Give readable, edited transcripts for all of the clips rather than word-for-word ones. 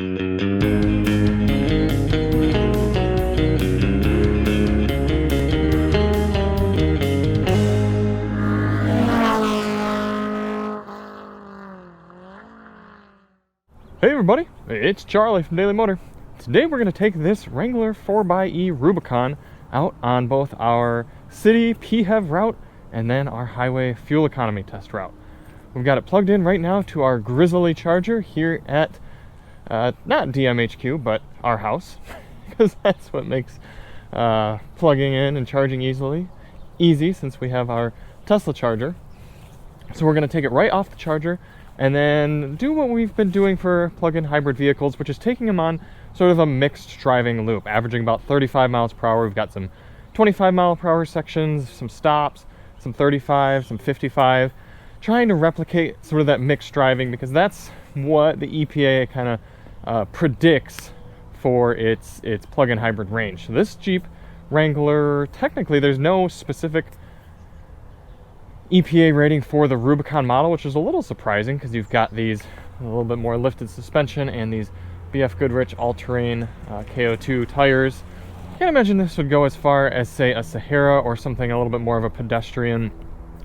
Hey everybody, it's Charlie from Daily Motor. Today we're going to take this Wrangler 4xe Rubicon out on both our city PHEV route and then our highway fuel economy test route. We've got it plugged in right now to our Grizzly charger here at, not DMHQ, but our house, because that's what makes plugging in and charging easy since we have our Tesla charger. So we're going to take it right off the charger and then do what we've been doing for plug-in hybrid vehicles, which is taking them on sort of a mixed driving loop, averaging about 35 miles per hour. We've got some 25 mile per hour sections, some stops, some 35, some 55, trying to replicate sort of that mixed driving because that's what the EPA kind of predicts for its plug-in hybrid range. So this Jeep Wrangler, technically there's no specific EPA rating for the Rubicon model, which is a little surprising because you've got these a little bit more lifted suspension and these BF Goodrich all-terrain KO2 tires. I can't imagine this would go as far as, say, a Sahara or something a little bit more of a pedestrian,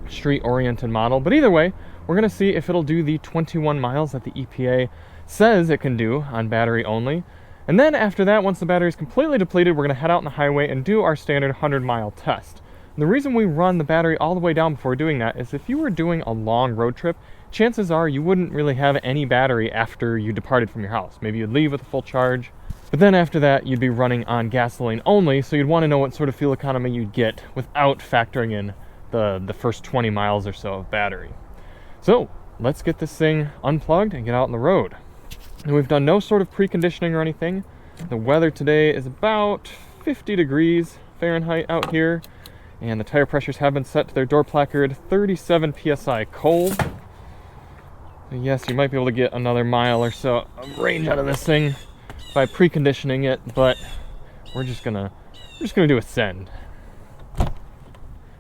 street-oriented model. But either way, we're going to see if it'll do the 21 miles that the EPA says it can do on battery only. And then after that, once the battery is completely depleted, we're going to head out on the highway and do our standard 100-mile test. The reason we run the battery all the way down before doing that is if you were doing a long road trip, chances are you wouldn't really have any battery after you departed from your house. Maybe you'd leave with a full charge, but then after that you'd be running on gasoline only, so you'd want to know what sort of fuel economy you'd get without factoring in the first 20 miles or so of battery. So let's get this thing unplugged and get out on the road. And we've done no sort of preconditioning or anything. The weather today is about 50 degrees Fahrenheit out here. And the tire pressures have been set to their door placard 37 psi cold. So yes, you might be able to get another mile or so of range out of this thing by preconditioning it, but we're just gonna do a send.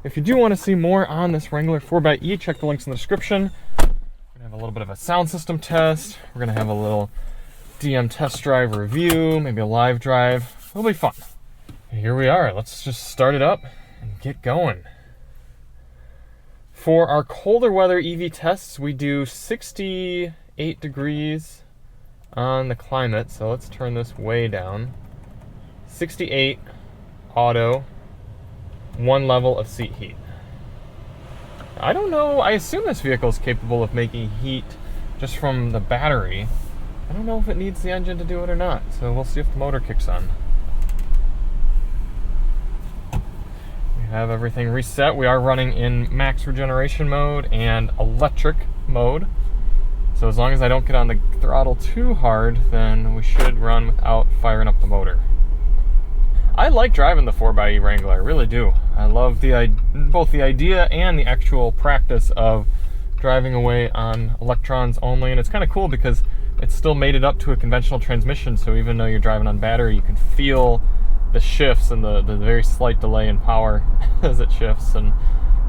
If you do want to see more on this Wrangler 4xe, check the links in the description. We're gonna have a little bit of a sound system test. We're gonna have a little DM test drive review, maybe a live drive. It'll be fun. Here we are. Let's just start it up and get going. For our colder weather EV tests, we do 68 degrees on the climate, so let's turn this way down. 68 auto, 1 level of seat heat. I don't know, I assume this vehicle is capable of making heat just from the battery. I don't know if it needs the engine to do it or not, so we'll see if the motor kicks on. Have everything reset. We are running in max regeneration mode and electric mode. So as long as I don't get on the throttle too hard, then we should run without firing up the motor. I like driving the 4xe Wrangler, I really do. I love both the idea and the actual practice of driving away on electrons only. And it's kind of cool because it's still made it up to a conventional transmission. So even though you're driving on battery, you can feel the shifts and the very slight delay in power as it shifts, and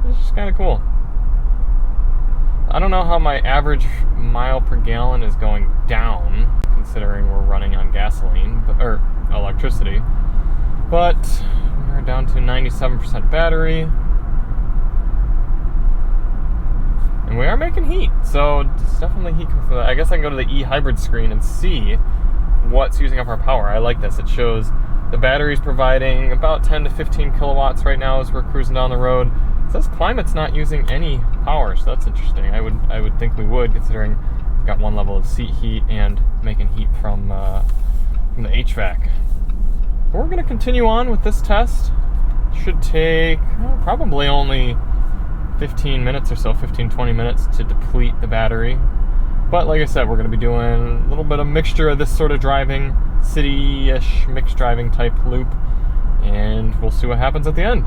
it's just kind of cool. I don't know how my average mile per gallon is going down, considering we're running on gasoline, or electricity, but we're down to 97% battery, and we are making heat, so it's definitely heat. I guess I can go to the e-hybrid screen and see what's using up our power. I like this. It shows the battery's providing about 10 to 15 kilowatts right now as we're cruising down the road. It says climate's not using any power, so that's interesting. I would think we would, considering we've got 1 level of seat heat and making heat from the HVAC. But we're going to continue on with this test. Should take probably only 15 minutes or so, 15-20 minutes to deplete the battery. But like I said, we're going to be doing a little bit of mixture of this sort of driving, city-ish mixed driving type loop, and we'll see what happens at the end.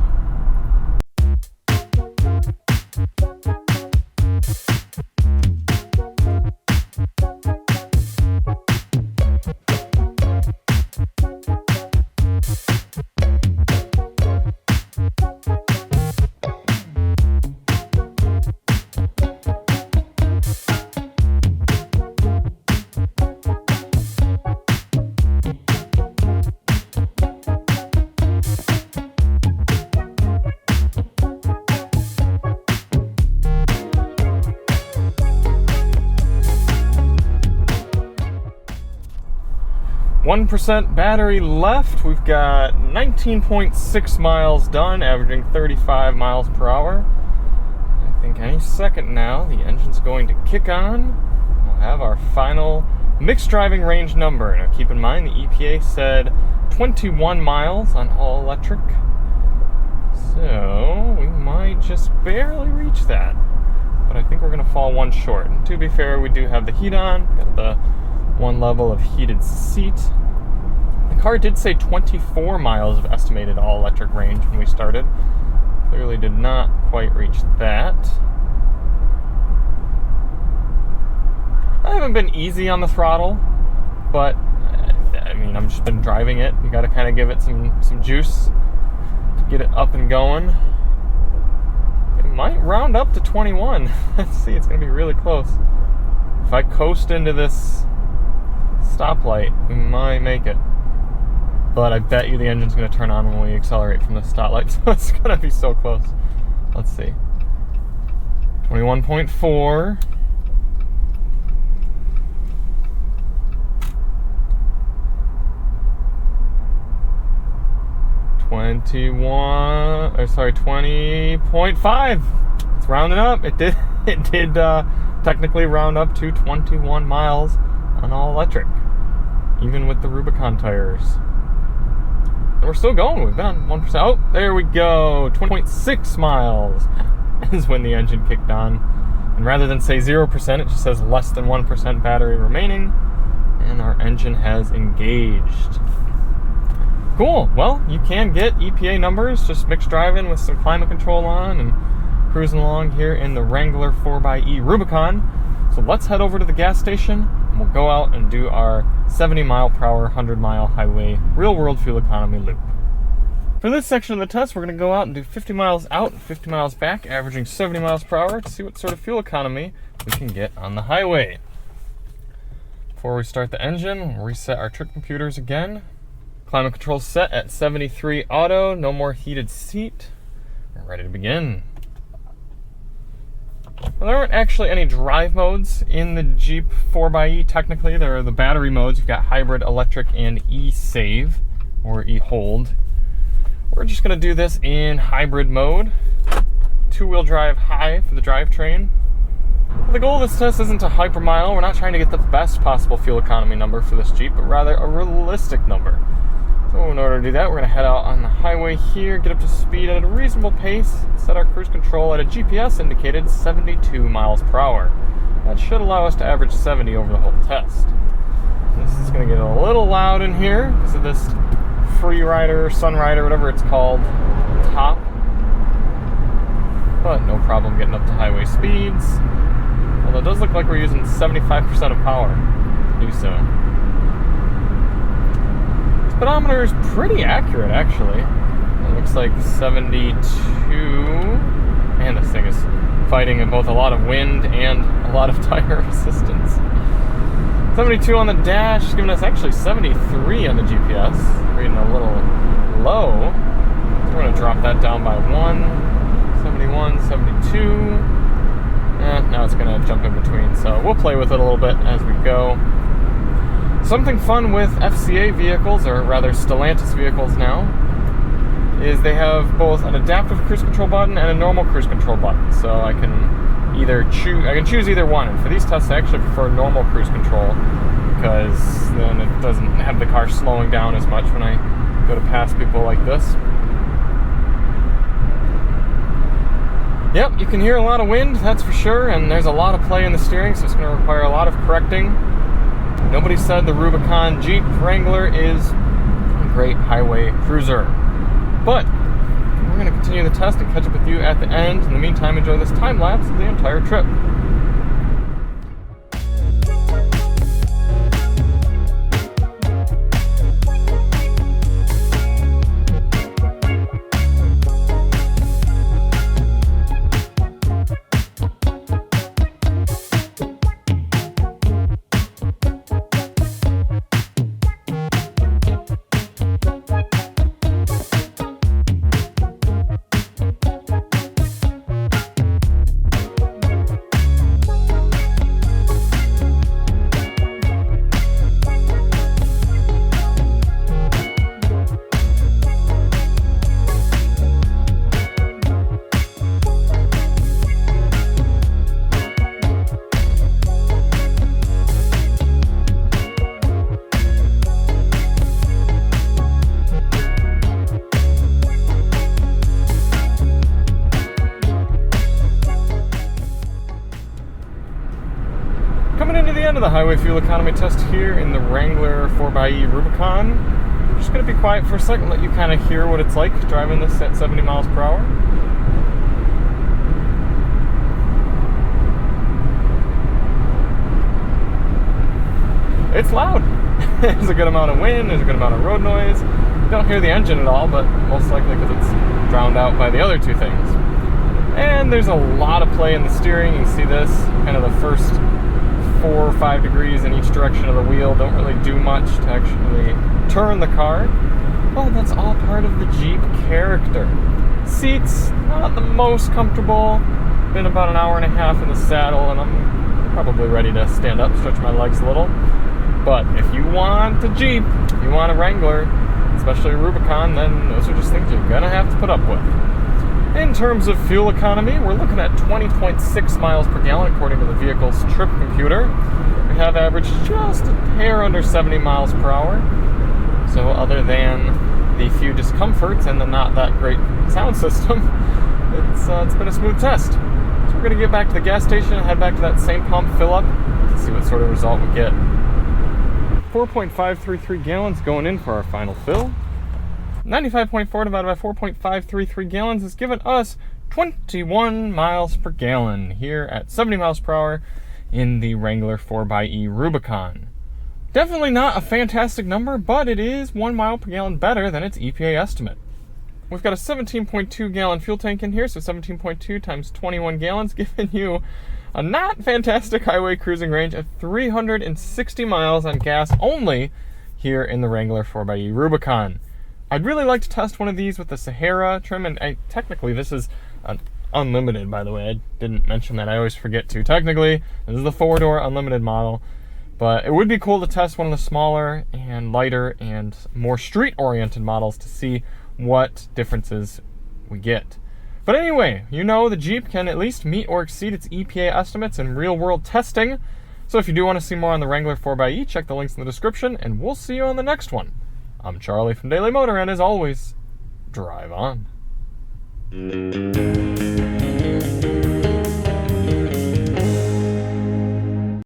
1% battery left. We've got 19.6 miles done, averaging 35 miles per hour. I think any second now, the engine's going to kick on. We'll have our final mixed driving range number. Now keep in mind, the EPA said 21 miles on all electric. So we might just barely reach that. But I think we're going to fall one short. And to be fair, we do have the heat on. Got the one level of heated seat. The car did say 24 miles of estimated all-electric range when we started. Clearly did not quite reach that. I haven't been easy on the throttle, but I mean, I've just been driving it. You got to kind of give it some juice to get it up and going. It might round up to 21. Let's see, it's going to be really close. If I coast into this stoplight, we might make it. But I bet you the engine's going to turn on when we accelerate from the stoplight, so it's going to be so close. Let's see. 21.4. $21, or sorry, 20.5. It's rounding up. It did technically round up to 21 miles on all electric, even with the Rubicon tires. And we're still going. We've been on 1%. Oh, there we go. 20.6 miles is when the engine kicked on. And rather than say 0%, it just says less than 1% battery remaining. And our engine has engaged. Cool. Well, you can get EPA numbers, just mixed driving with some climate control on and cruising along here in the Wrangler 4xe Rubicon. So let's head over to the gas station and we'll go out and do our 70 mile per hour, 100 mile highway real world fuel economy loop. For this section of the test, we're going to go out and do 50 miles out and 50 miles back, averaging 70 miles per hour to see what sort of fuel economy we can get on the highway. Before we start the engine, we'll reset our trip computers again. Climate control set at 73 auto, no more heated seat. We're ready to begin. Well, there aren't actually any drive modes in the Jeep 4xe. Technically, there are the battery modes. You've got hybrid, electric, and e-save, or e-hold. We're just going to do this in hybrid mode. Two-wheel drive high for the drivetrain. The goal of this test isn't to hypermile. We're not trying to get the best possible fuel economy number for this Jeep, but rather a realistic number. So in order to do that, we're going to head out on the highway here, get up to speed at a reasonable pace, set our cruise control at a GPS indicated 72 miles per hour. That should allow us to average 70 over the whole test. This is going to get a little loud in here because of this Free Rider, Sunrider, whatever it's called, top. But no problem getting up to highway speeds. Although it does look like we're using 75% of power to do so. Speedometer is pretty accurate, actually. It looks like 72, and this thing is fighting both a lot of wind and a lot of tire resistance. 72 on the dash, giving us actually 73 on the GPS, reading a little low. So we're going to drop that down by 1, 71, 72. Now it's going to jump in between, so we'll play with it a little bit as we go. Something fun with FCA vehicles, or rather Stellantis vehicles now, is they have both an adaptive cruise control button and a normal cruise control button. So I can choose either one. And for these tests, I actually prefer normal cruise control because then it doesn't have the car slowing down as much when I go to pass people like this. Yep, you can hear a lot of wind, that's for sure, and there's a lot of play in the steering, so it's going to require a lot of correcting. Nobody said the Rubicon Jeep Wrangler is a great highway cruiser. But we're going to continue the test and catch up with you at the end. In the meantime, enjoy this time lapse of the entire trip. fuel economy test here in the Wrangler 4xe Rubicon. I'm just going to be quiet for a second, let you kind of hear what it's like driving this at 70 miles per hour. It's loud. There's a good amount of wind, there's a good amount of road noise. You don't hear the engine at all, but most likely because it's drowned out by the other two things. And there's a lot of play in the steering. You can see this, kind of the first 4 or 5 degrees in each direction of the wheel don't really do much to actually turn the car. Well, that's all part of the Jeep character. Seats, not the most comfortable. Been about an hour and a half in the saddle, and I'm probably ready to stand up, stretch my legs a little. But if you want a Jeep, if you want a Wrangler, especially a Rubicon, then those are just things you're gonna have to put up with. In terms of fuel economy, we're looking at 20.6 miles per gallon according to the vehicle's trip computer. We have averaged just a hair under 70 miles per hour. So other than the few discomforts and the not that great sound system, it's been a smooth test. So we're gonna get back to the gas station and head back to that same pump, fill up, to see what sort of result we get. 4.533 gallons going in for our final fill. 95.4 divided by 4.533 gallons has given us 21 miles per gallon here at 70 miles per hour in the Wrangler 4xe Rubicon. Definitely not a fantastic number, but it is 1 mile per gallon better than its EPA estimate. We've got a 17.2 gallon fuel tank in here, so 17.2 times 21 gallons, giving you a not fantastic highway cruising range of 360 miles on gas only here in the Wrangler 4xe Rubicon. I'd really like to test one of these with the Sahara trim, and technically this is an unlimited, by the way. I didn't mention that. I always forget to. Technically, this is the 4-door unlimited model, but it would be cool to test one of the smaller and lighter and more street-oriented models to see what differences we get. But anyway, you know the Jeep can at least meet or exceed its EPA estimates in real-world testing. So if you do want to see more on the Wrangler 4xe, check the links in the description, and we'll see you on the next one. I'm Charlie from Daily Motor, and as always, drive on.